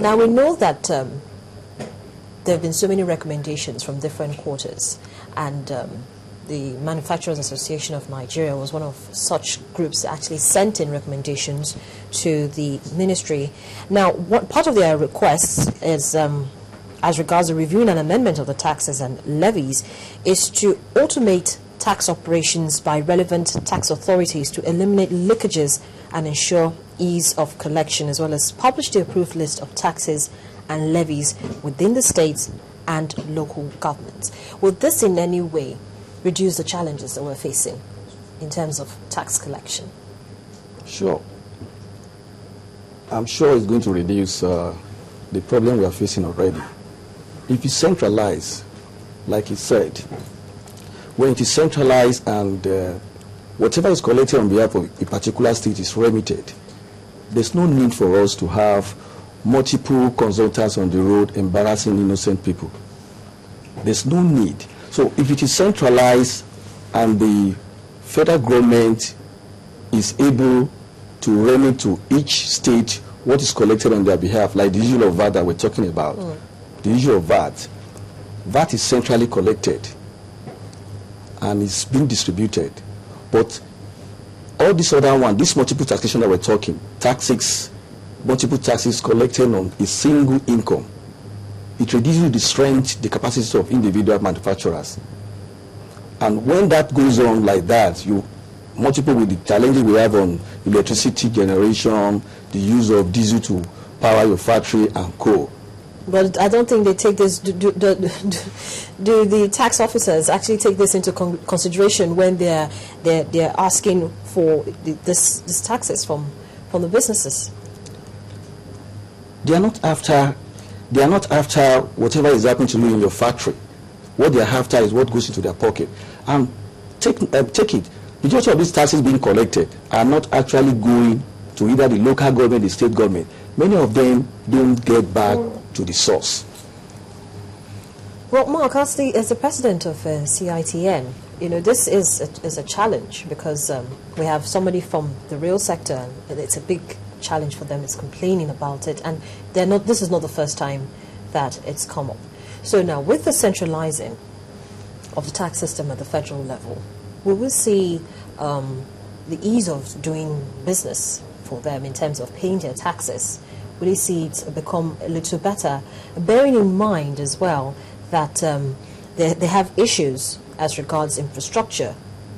Now, we know that there have been so many recommendations from different quarters, and the Manufacturers Association of Nigeria was one of such groups that actually sent in recommendations to the ministry. Now, what part of their requests is, as regards the review and amendment of the taxes and levies, is to automate tax operations by relevant tax authorities to eliminate leakages and ensure ease of collection, as well as publish the approved list of taxes and levies within the states and local governments. Will this in any way reduce the challenges that we're facing in terms of tax collection? Sure. I'm sure it's going to reduce the problem we are facing already. If you centralize, like you said, when it is centralized and whatever is collected on behalf of a particular state is remitted, there's no need for us to have multiple consultants on the road embarrassing innocent people. There's no need. So if it is centralized and the federal government is able to remit to each state what is collected on their behalf, like the issue of VAT that we're talking about, the issue of VAT is centrally collected and it's being distributed. But all this other one, this multiple taxation that we're talking, taxes, multiple taxes collected on a single income, it reduces the strength, the capacity of individual manufacturers. And when that goes on like that, you multiple with the challenges we have on electricity generation, the use of diesel to power your factory and coal. But I don't think they take this. Do the tax officers actually take this into consideration when they're asking for this taxes from the businesses? They are not after whatever is happening to you in your factory. What they are after is what goes into their pocket. And take it. Majority of these taxes being collected are not actually going to either the local government, the state government. Many of them don't get back to the source. Well, Mark, as the president of CITN, this is a challenge because we have somebody from the real sector, and it's a big challenge for them. It's complaining about it, and this is not the first time that it's come up. So now, with the centralizing of the tax system at the federal level, we will see the ease of doing business for them in terms of paying their taxes. Will you see it become a little better, bearing in mind as well that they have issues as regards infrastructure,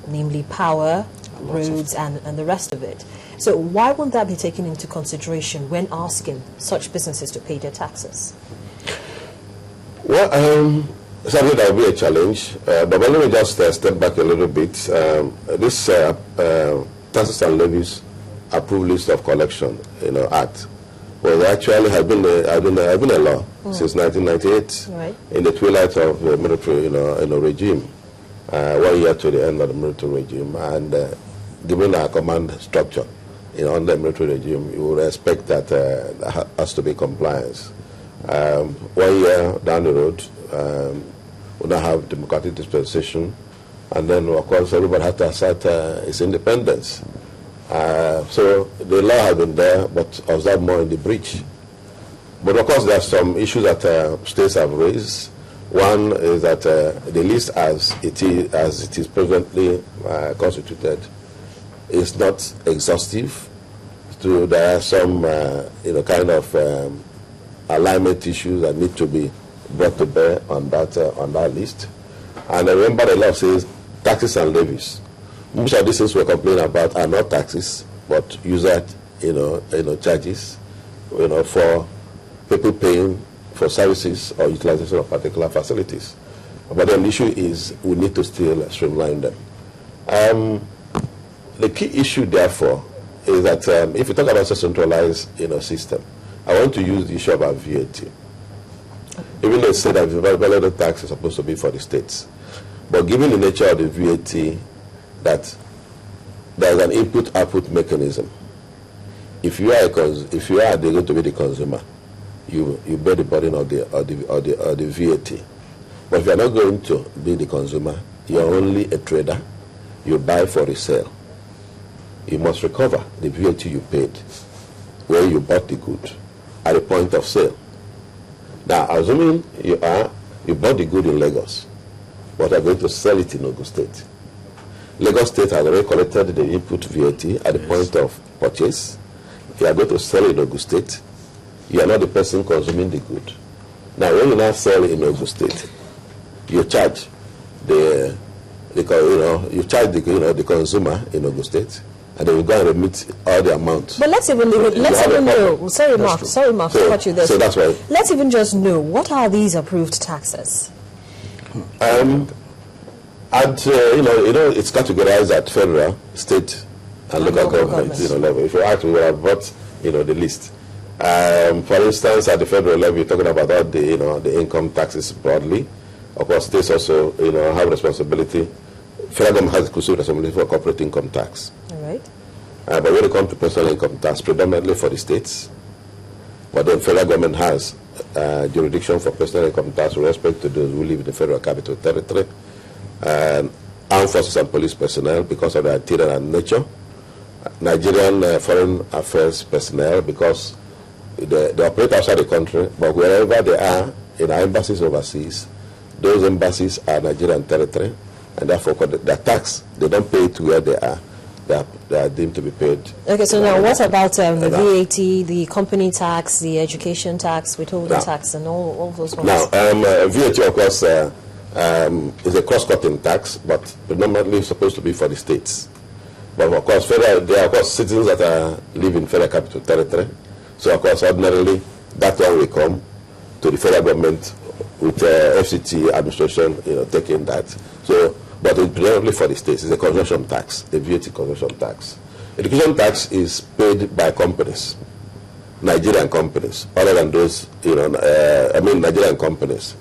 namely power, roads, and the rest of it. So why won't that be taken into consideration when asking such businesses to pay their taxes? Well, something that will be a challenge, but let me just step back a little bit. This taxes and levies approved list of collection, Act, well, actually have been a law since 1998, right, in the twilight of the military, regime, 1 year to the end of the military regime, and given our command structure, under the military regime, you would expect that there has to be compliance. 1 year down the road, we don't have democratic dispensation, and then of course everybody has to assert its independence. So the law has been there, but observe more in the breach. But of course there are some issues that states have raised. One is that the list as it is presently constituted is not exhaustive. So there are some kind of alignment issues that need to be brought to bear on that list. And remember, the law says taxes and levies. Most of these things we're complaining about are not taxes, but user charges, for people paying for services or utilization of particular facilities. But then the issue is we need to still streamline them. The key issue, therefore, is that if you talk about a centralized system, I want to use the issue about VAT. Even though it said that the value tax is supposed to be for the states, but given the nature of the VAT, that there's an input-output mechanism. If you are going to be the consumer, you bear the burden of the VAT. But if you are not going to be the consumer, you are only a trader. You buy for resale. You must recover the VAT you paid when you bought the good, at the point of sale. Now, assuming you bought the good in Lagos, but are going to sell it in Ogun State. Lagos State has already collected the input VAT at the point of purchase. You are going to sell in Ogun State. You are not the person consuming the good. Now, when you now sell in Ogun State, you charge the consumer in Ogun State, and then you go and remit all the amount. But let's even know. Sorry, Mark, to cut you there. So that's why. Let's even just know, what are these approved taxes? It's categorized at federal, state, and local government level. If you ask me, we have brought the list. For instance, at the federal level, you're talking about all the income taxes broadly. Of course, states also have responsibility. Federal government has exclusive responsibility for corporate income tax. All right. But when it comes to personal income tax, predominantly for the states. But then federal government has jurisdiction for personal income tax with respect to those who live in the federal capital territory, and armed forces and police personnel because of their interior and nature, Nigerian foreign affairs personnel because they operate outside the country, but wherever they are in our embassies overseas, those embassies are Nigerian territory, and therefore their tax, they don't pay it where they are. They are deemed to be paid. Okay, so now what about the VAT, the company tax, the education tax, withholding tax, and all those ones? Now, VAT, of course, is a cross-cutting tax, but predominantly supposed to be for the states. But of course, there are of course citizens that live in federal capital territory. So of course, ordinarily, that one will come to the federal government with FCT administration, taking that. So, but it's predominantly for the states. It's a consumption tax, a VAT consumption tax. Education tax is paid by companies, Nigerian companies, other than those, Nigerian companies,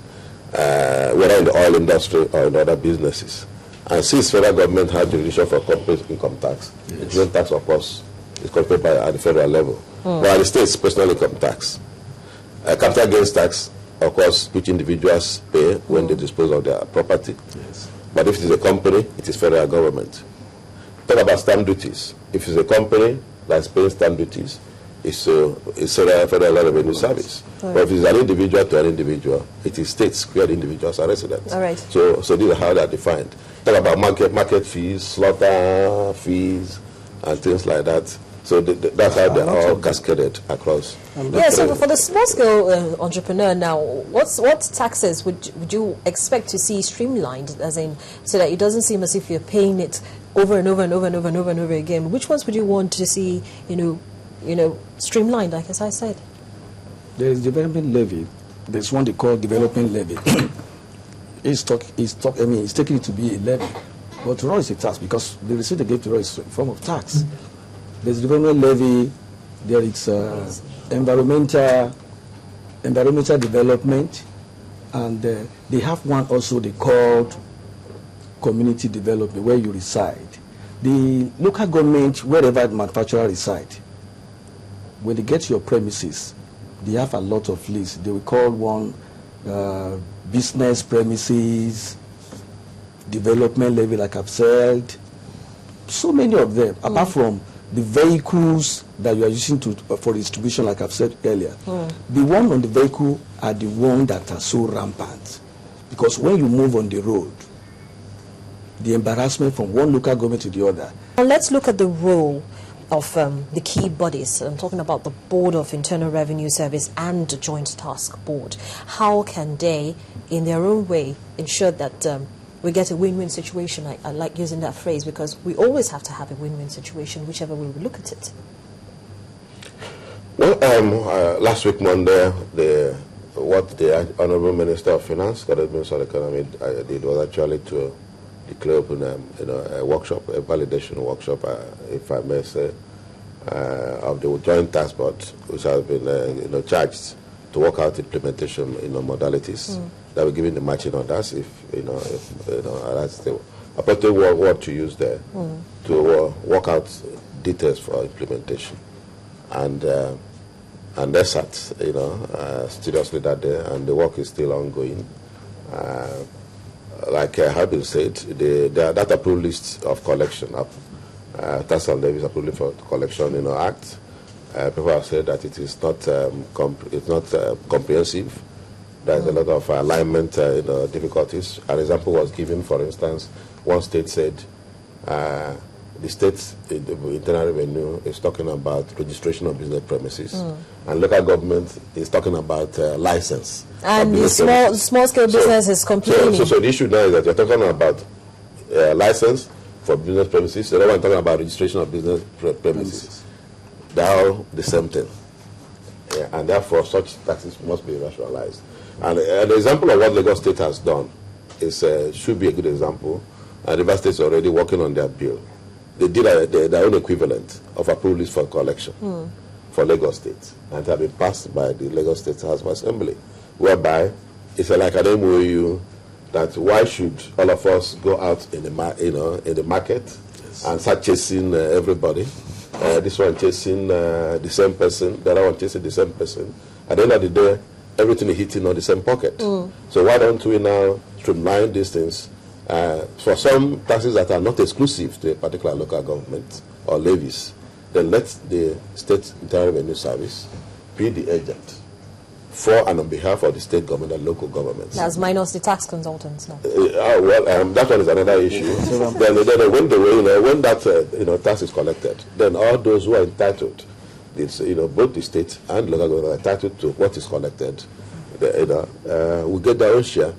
whether in the oil industry or in other businesses. And since federal government has jurisdiction for corporate income tax, education tax, of course, is collected at the federal level. But at the states, personal income tax. Capital gains tax, of course, which individuals pay when they dispose of their property. Yes. But if it is a company, it is federal government. Talk about stamp duties. If it's a company that's paying stamp duties, it's federal revenue service. Right. But if it's an individual to an individual, it is states where the individuals are residents. All right. So these are how they are defined. Talk about market fees, slaughter fees, and things like that. So that's how they're all cascaded across. Yeah, so for the small-scale entrepreneur now, what taxes would you expect to see streamlined, as in, so that it doesn't seem as if you're paying it over and over and over and over and over and over again? Which ones would you want to see, streamlined, like as I said? There is development levy. There's one they call development levy. It's taking it to be a levy. But to us, it's a tax because the receipt they gave to us is a form of tax. There's development levy, there is environmental development, and they have one also they called community development, where you reside. The local government, wherever the manufacturer reside, when they get to your premises, they have a lot of lists. They will call one business premises, development levy, like I've said. So many of them, apart from the vehicles that you are using for distribution, like I've said earlier. The one on the vehicle are the ones that are so rampant. Because when you move on the road, the embarrassment from one local government to the other. Now let's look at the role of the key bodies. I'm talking about the Board of Internal Revenue Service and the Joint Task Board. How can they, in their own way, ensure that we get a win-win situation? I like using that phrase because we always have to have a win-win situation, whichever way we look at it. Well, last week Monday, what the Honorable Minister of Finance, Cabinet Minister of Economy, did was actually to declare open a workshop, a validation workshop, if I may say, of the Joint Task Board, which has been charged to work out implementation modalities. That will give the matching orders that's the appropriate word to use there to work out details for implementation. And they sat seriously that day, and the work is still ongoing. Like have been said, that approved list of collection, tax and levies approved for collection, Act, People have said that it is not comprehensive. There's a lot of alignment difficulties. An example was given, for instance, one state said the state internal revenue is talking about registration of business premises, and local government is talking about license. And the small scale business is complaining. So the issue now is that you're talking about license for business premises. The other one talking about registration of business premises. They're all the same thing, and therefore such taxes must be rationalized. And an example of what Lagos State has done is should be a good example. And River State is already working on their bill. They did their own equivalent of approval list for collection for Lagos State, and it has been passed by the Lagos State House of Assembly, whereby it's like an MOU that why should all of us go out in the market and start chasing everybody. This one chasing the same person, the other one chasing the same person. At the end of the day, everything is hitting on the same pocket. So why don't we now streamline these things for some taxes that are not exclusive to a particular local government or levies? Then let the State Internal Revenue Service be the agent for and on behalf of the state government and local governments. That's minus the tax consultants now. That one is another issue. then when that tax is collected, then all those who are entitled, it's, both the state and local government are entitled to what is collected, will get their own share,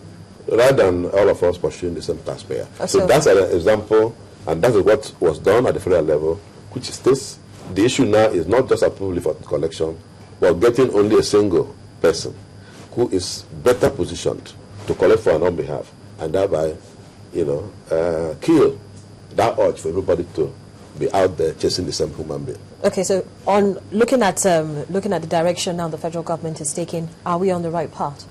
rather than all of us pursuing the same taxpayer. So that's an example, and that is what was done at the federal level, which is this. The issue now is not just approval for collection, but getting only a single person who is better positioned to collect for our own behalf, and thereby, kill that urge for everybody to be out there chasing the same human being. Okay, so on looking at the direction now the federal government is taking, are we on the right path?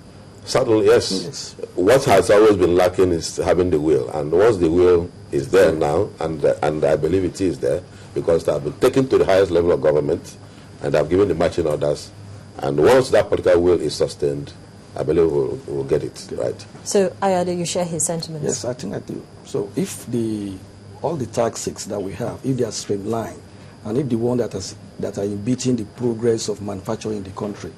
Certainly, yes. What has always been lacking is having the will, and once the will is there now, and I believe it is there, because they have been taken to the highest level of government, and they have given the marching orders, and once that political will is sustained, I believe we'll get it right. So, Ayade, you share his sentiments? Yes, I think I do. So, if all the taxes that we have, if they are streamlined, and if the one that are impeding the progress of manufacturing in the country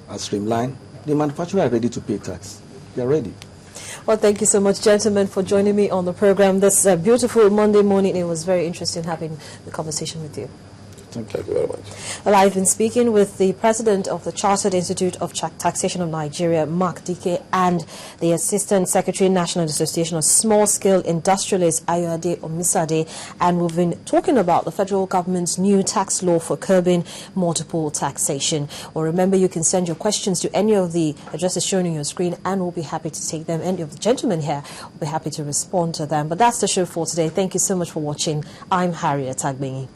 are streamlined, the manufacturers are ready to pay tax. They are ready. Well, thank you so much, gentlemen, for joining me on the program this beautiful Monday morning. It was very interesting having the conversation with you. Thank you very much. Well, I've been speaking with the president of the Chartered Institute of Taxation of Nigeria, Mark Dike, and the Assistant Secretary, National Association of Small-Scale Industrialists, Ayode Omisade, and we've been talking about the federal government's new tax law for curbing multiple taxation. Well, remember, you can send your questions to any of the addresses shown on your screen, and we'll be happy to take them. Any of the gentlemen here will be happy to respond to them. But that's the show for today. Thank you so much for watching. I'm Harriet Agbenyi.